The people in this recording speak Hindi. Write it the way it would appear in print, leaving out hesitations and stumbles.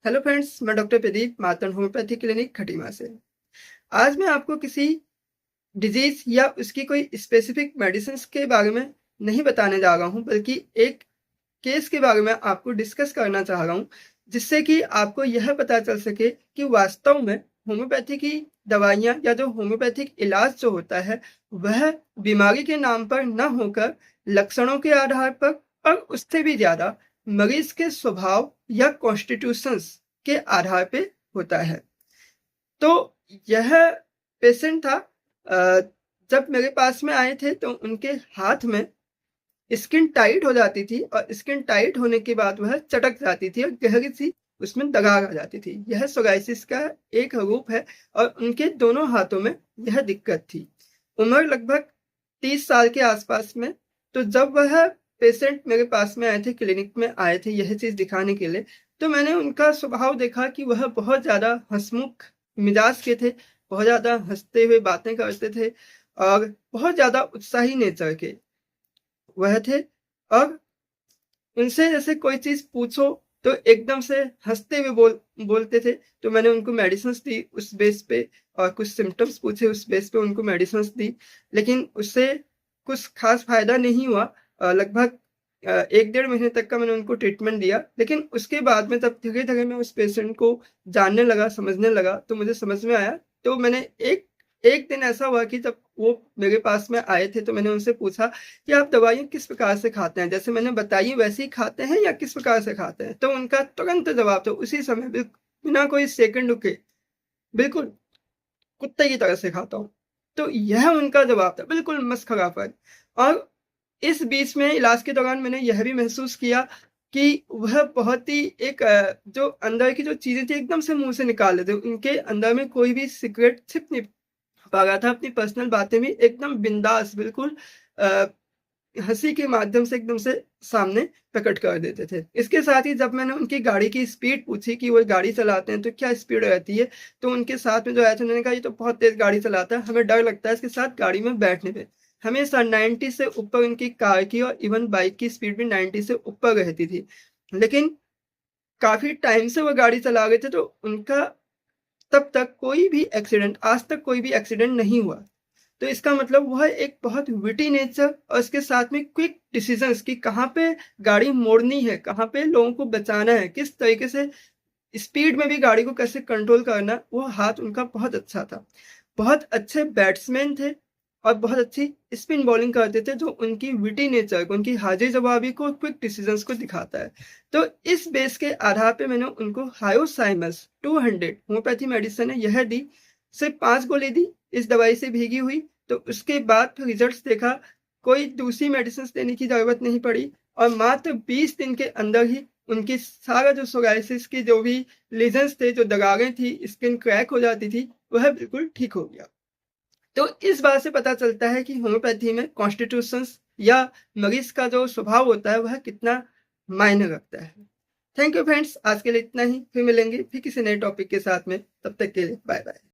हेलो फ्रेंड्स, मैं doctor Pradeep Matan homeopathy clinic Khatima से। आज मैं आपको किसी डिजीज या उसकी कोई स्पेसिफिक मेडिसिन के बारे में नहीं बताने जा रहा हूँ, बल्कि एक केस के बारे में आपको डिस्कस करना चाह रहा हूँ, जिससे कि आपको यह पता चल सके कि वास्तव में होम्योपैथी की दवाइयाँ या जो होम्योपैथिक इलाज जो होता है, वह बीमारी के नाम पर न होकर लक्षणों के आधार पर और उससे भी ज़्यादा मरीज के स्वभाव या कॉन्स्टिट्यूशंस के आधार पे होता है। तो यह पेशेंट था, जब मेरे पास में आए थे तो उनके हाथ में स्किन टाइट हो जाती थी और स्किन टाइट होने के बाद वह चटक जाती थी और गहरी सी उसमें दरार आ जाती थी। यह सोराइसिस का एक रूप है और उनके दोनों हाथों में यह दिक्कत थी। उम्र लगभग 30 साल के आसपास में। तो जब वह पेशेंट मेरे पास में आए थे, क्लिनिक में आए थे यह चीज़ दिखाने के लिए, तो मैंने उनका स्वभाव देखा कि वह बहुत ज़्यादा हँसमुख मिजाज के थे, बहुत ज़्यादा हँसते हुए बातें करते थे और बहुत ज़्यादा उत्साही नेचर के वह थे। और उनसे जैसे कोई चीज़ पूछो तो एकदम से हँसते हुए बोलते थे। तो मैंने उनको मेडिसिन्स दी उस बेस पे और कुछ सिम्पटम्स पूछे उस बेस पे उनको मेडिसिन्स दी। लेकिन उससे कुछ ख़ास फ़ायदा नहीं हुआ। लगभग 1 डेढ़ महीने तक का मैंने उनको ट्रीटमेंट दिया। लेकिन उसके बाद में जब धीरे-धीरे मैं उस पेशेंट को जानने लगा, समझने लगा, तो मुझे समझ में आया। तो मैंने एक एक दिन ऐसा हुआ कि जब वो मेरे पास में आए थे तो मैंने उनसे पूछा कि आप दवाइयाँ किस प्रकार से खाते हैं? जैसे मैंने बताई वैसे ही खाते हैं या किस प्रकार से खाते हैं? तो उनका तुरंत जवाब था उसी समय बिना कोई सेकंड रुके, बिल्कुल कुत्ते की तरह से खाता हूँ। तो यह उनका जवाब था, बिल्कुल मस्त-खराफत। और इस बीच में इलाज के दौरान मैंने यह भी महसूस किया कि वह बहुत ही एक जो अंदर की जो चीज़ें थी एकदम से मुँह से निकाल लेते। उनके अंदर में कोई भी सीक्रेट छिप नहीं पा रहा था। अपनी पर्सनल बातें भी एकदम बिंदास बिल्कुल अ, हँसी के माध्यम से एकदम से सामने प्रकट कर देते थे। इसके साथ ही जब मैंने उनकी गाड़ी की स्पीड पूछी कि वो गाड़ी चलाते हैं तो क्या स्पीड रहती है? तो उनके साथ में जो आए थे उन्होंने कहा ये तो बहुत तेज़ गाड़ी चलाता है, हमें डर लगता है इसके साथ गाड़ी में बैठने पे। हमेशा 90 से ऊपर उनकी कार की और इवन बाइक की स्पीड भी 90 से ऊपर रहती थी। लेकिन काफ़ी टाइम से वो गाड़ी चला रहे थे तो उनका तब तक कोई भी एक्सीडेंट आज तक कोई भी एक्सीडेंट नहीं हुआ। तो इसका मतलब वह एक बहुत विटी नेचर और इसके साथ में क्विक डिसीजंस कि कहाँ पे गाड़ी मोड़नी है, कहाँ पे लोगों को बचाना है, किस तरीके से स्पीड में भी गाड़ी को कैसे कंट्रोल करना, वो हाथ उनका बहुत अच्छा था। बहुत अच्छे बैट्समैन थे और बहुत अच्छी स्पिन बॉलिंग करते थे, जो उनकी विटी नेचर को, उनकी हाज़िर-जवाबी को, क्विक डिसीजंस को दिखाता है। तो इस बेस के आधार पे मैंने उनको हायोसाइमस 200 होम्योपैथी मेडिसिन है यह दी। सिर्फ़ 5 गोली दी, इस दवाई से भीगी हुई। तो उसके बाद फिर रिज़ल्ट्स देखा, कोई दूसरी मेडिसिन्स लेने की ज़रूरत नहीं पड़ी और मात्र 20 दिन के अंदर ही उनकी सारा जो सोराइसिस की जो भी लीजन्स थे, जो दरारें थी, स्किन क्रैक हो जाती थी, वह बिल्कुल ठीक हो गया। तो इस बात से पता चलता है कि होम्योपैथी में कॉन्स्टिट्यूशंस या मरीज़ का जो स्वभाव होता है, वह कितना मायने रखता है। थैंक यू फ्रेंड्स, आज के लिए इतना ही। फिर मिलेंगे फिर किसी नए टॉपिक के साथ में। तब तक के लिए बाय-बाय।